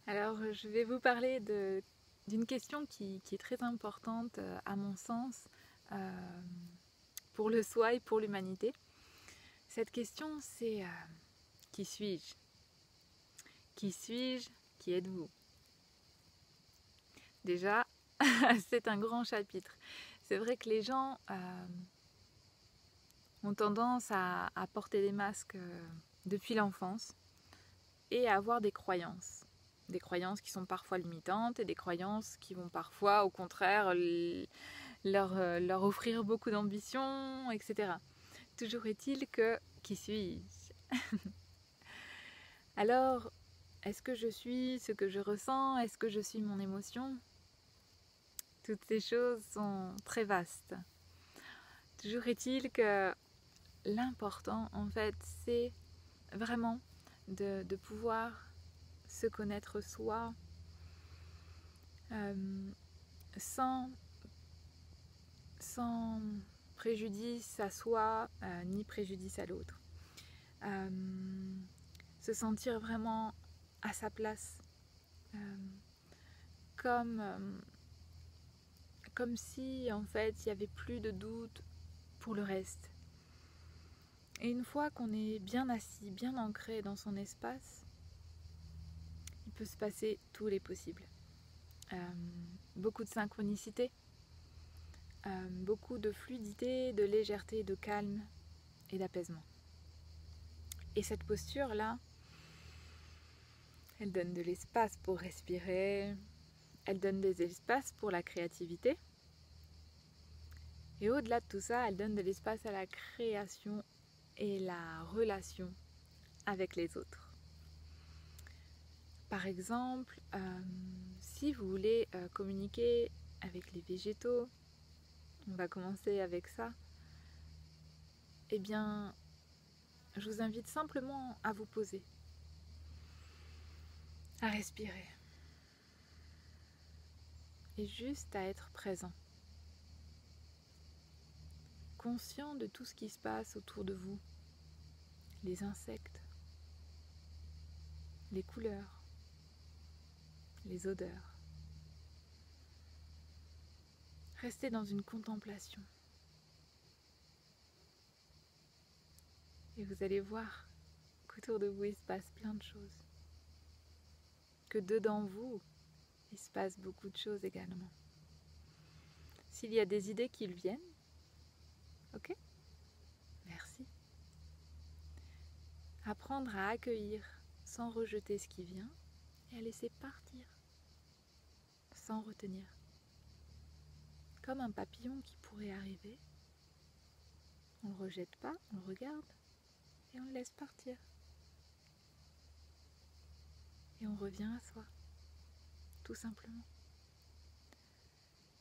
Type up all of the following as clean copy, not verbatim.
Alors, je vais vous parler d'une question qui est très importante à mon sens pour le soi et pour l'humanité. Cette question, c'est qui suis-je? Qui suis-je? Qui êtes-vous? Déjà, c'est un grand chapitre. C'est vrai que les gens ont tendance à porter des masques depuis l'enfance et à avoir des croyances. Des croyances qui sont parfois limitantes et des croyances qui vont parfois, au contraire, leur offrir beaucoup d'ambition, etc. Toujours est-il que, qui suis-je? Alors, est-ce que je suis ce que je ressens? Est-ce que je suis mon émotion? Toutes ces choses sont très vastes. Toujours est-il que l'important, en fait, c'est vraiment de pouvoir se connaître soi sans préjudice à soi ni préjudice à l'autre. Se sentir vraiment à sa place, comme si en fait il n'y avait plus de doute pour le reste. Et une fois qu'on est bien assis, bien ancré dans son espace, il peut se passer tous les possibles. Beaucoup de synchronicité, beaucoup de fluidité, de légèreté, de calme et d'apaisement. Et cette posture-là, elle donne de l'espace pour respirer, elle donne des espaces pour la créativité. Et au-delà de tout ça, elle donne de l'espace à la création et la relation avec les autres. Par exemple, si vous voulez communiquer avec les végétaux, on va commencer avec ça, eh bien, je vous invite simplement à vous poser, à respirer et juste à être présent, conscient de tout ce qui se passe autour de vous, les insectes, les couleurs, les odeurs. Restez dans une contemplation. Et vous allez voir qu'autour de vous, il se passe plein de choses. Que dedans vous, il se passe beaucoup de choses également. S'il y a des idées qui viennent, ok, merci. Apprendre à accueillir sans rejeter ce qui vient et à laisser partir sans retenir. Comme un papillon qui pourrait arriver, on ne le rejette pas, on le regarde et on le laisse partir. Et on revient à soi, tout simplement.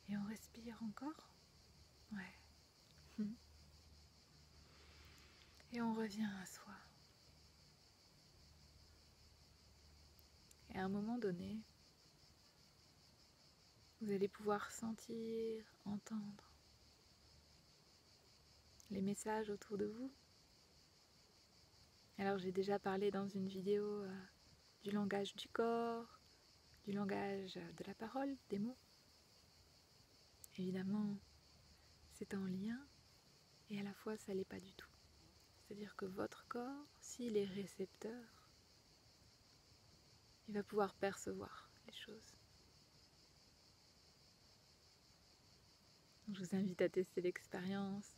Et on respire encore. Ouais. Et on revient à soi. Et à un moment donné, vous allez pouvoir sentir, entendre les messages autour de vous. Alors j'ai déjà parlé dans une vidéo du langage du corps, du langage de la parole, des mots. Évidemment, c'est en lien et à la fois ça l'est pas du tout. C'est-à-dire que votre corps, s'il est récepteur, il va pouvoir percevoir les choses. Donc, je vous invite à tester l'expérience